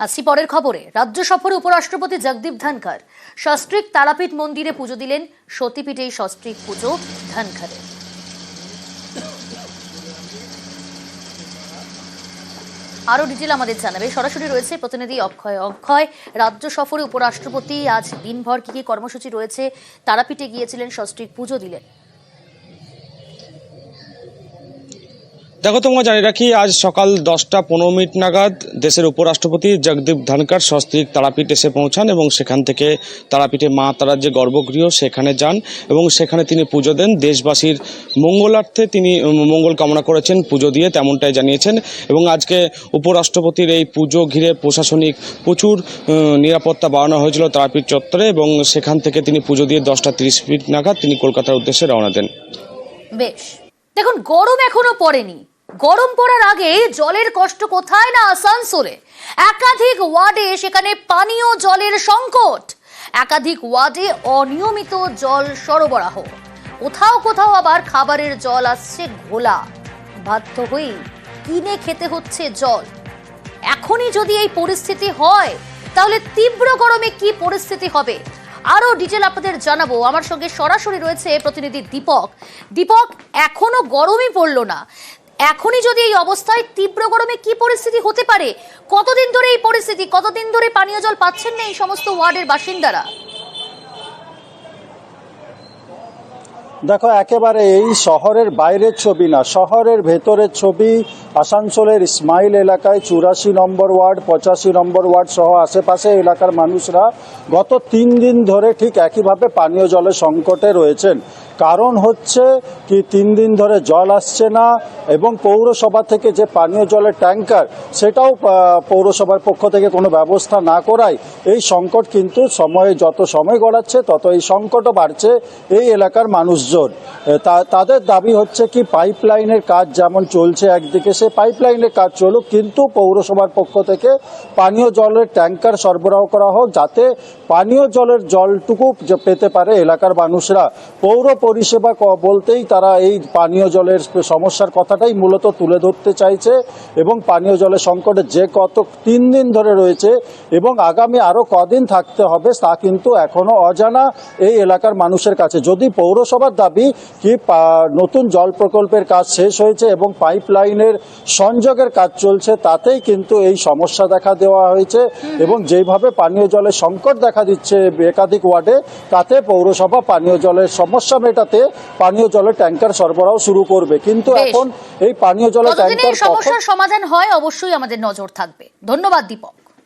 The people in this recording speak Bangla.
আসছি পরের খবরে। রাজ্য সফরে উপরাষ্ট্রপতি জগদীপ ধনখড় সস্ত্রীক তারাপীঠ মন্দিরে পুজো দিলেন। সতীপীঠেই সস্ত্রীক পুজো ধনখড়ের। আরো ডিটেল আমাদের জানাবে, সরাসরি রয়েছে প্রতিনিধি অক্ষয়। রাজ্য সফরে উপরাষ্ট্রপতি আজ দিনভর কি কি কর্মসূচি রয়েছে? তারাপীঠে গিয়েছিলেন, সস্ত্রীক পুজো দিলেন। দেখো, তোমাকে জানিয়ে রাখি, আজ সকাল 10টা 15 মিনিট নাগাদ দেশের উপরাষ্ট্রপতি জগদীপ ধনখড় সস্ত্রীক তারাপীঠ এসে পৌঁছান এবং সেখান থেকে তারাপীঠে মা তারার যে গর্ভগৃহ সেখানে যান এবং সেখানে তিনি পুজো দেন। দেশবাসীর মঙ্গলার্থে তিনি মঙ্গল কামনা করেছেন পুজো দিয়ে, তেমনটাই জানিয়েছেন। এবং আজকে উপরাষ্ট্রপতির এই পুজো ঘিরে প্রশাসনিক প্রচুর নিরাপত্তা বাড়ানো হয়েছিল তারাপীঠ চত্বরে এবং সেখান থেকে তিনি পুজো দিয়ে 10টা 30 মিনিট নাগাদ তিনি কলকাতার উদ্দেশ্যে রওনা দেন। বেশ, দেখুন, গরম এখনো পড়েনি। গরম পড়ার আগে জলের কষ্ট কোথায় না আসানসোলে। একাধিক ওয়ার্ডে সেখানে পানীয় জলের সংকট, একাধিক ওয়ার্ডে অনিয়মিত জল সরবরাহ, কোথাও কোথাও আবার খাবারের জল আসছে ঘোলা, বাধ্য হয়ে কিনে খেতে হচ্ছে জল। এখনই যদি এই পরিস্থিতি হয় তাহলে তীব্র গরমে কি পরিস্থিতি হবে, আরো ডিটেল আপনাদের জানাবো। আমার সঙ্গে সরাসরি রয়েছে প্রতিনিধি দীপক। দীপক, এখনো গরমই পড়লো না, এখনই যদি এই অবস্থায় তীব্র গরমে কি পরিস্থিতি হতে পারে? কতদিন ধরে এই পরিস্থিতি, কতদিন ধরে পানীয় জল পাচ্ছেন না এই সমস্ত ওয়ার্ডের বাসিন্দারা? দেখো, একেবারে এই শহরের বাইরের ছবি না, শহরের ভেতরের ছবি। আসানসোলের ইসমাইল এলাকায় 84 নম্বর ওয়ার্ড, 85 নম্বর ওয়ার্ড সহ আশেপাশে এলাকার মানুষরা গত 3 দিন ধরে ঠিক একইভাবে পানীয় জলের সংকটে রয়েছেন। কারণ হচ্ছে কি, 3 দিন ধরে জল আসছে না এবং পৌরসভা থেকে যে পানীয় জলের ট্যাঙ্কার সেটাও পৌরসভার পক্ষ থেকে কোনো ব্যবস্থা না করায় এই সংকট কিন্তু যত সময় গড়াচ্ছে তত এই সংকটও বাড়ছে এই এলাকার মানুষজন। তাদের দাবি হচ্ছে কি, পাইপলাইনের কাজ যেমন চলছে একদিকে, সে পাইপলাইনের কাজ চলুক, কিন্তু পৌরসভার পক্ষ থেকে পানীয় জলের ট্যাঙ্কার সরবরাহ করা হোক, যাতে পানীয় জলের জলটুকু পেতে পারে এলাকার মানুষরা। পৌর পরিষেবা বলতেই তারা এই পানীয় জলের সমস্যার কথাটাই মূলত তুলে ধরতে চাইছে এবং পানীয় জলের সংকটে যে 3 দিন ধরে রয়েছে এবং আগামী আরও কদিন থাকতে হবে তা কিন্তু এখনো অজানা এই এলাকার মানুষের কাছে। যদি পৌরসভার দাবি কি নতুন জল প্রকল্পের কাজ শেষ হয়েছে এবং পাইপলাইনের সংযোগের কাজ চলছে, তাতেই কিন্তু এই সমস্যা দেখা দেওয়া হয়েছে এবং যেভাবে পানীয় জলের সংকট দেখা দিচ্ছে একাধিক ওয়ার্ডে, তাতে পৌরসভা পানীয় জলের সমস্যা মেটাতে পানীয় জলের ট্যাঙ্কার সরবরাহ শুরু করবে। কিন্তু এখন এই পানীয় জলের ট্যাঙ্কার সমস্যার সমাধান হয় অবশ্যই আমাদের নজর থাকবে। ধন্যবাদ দীপক।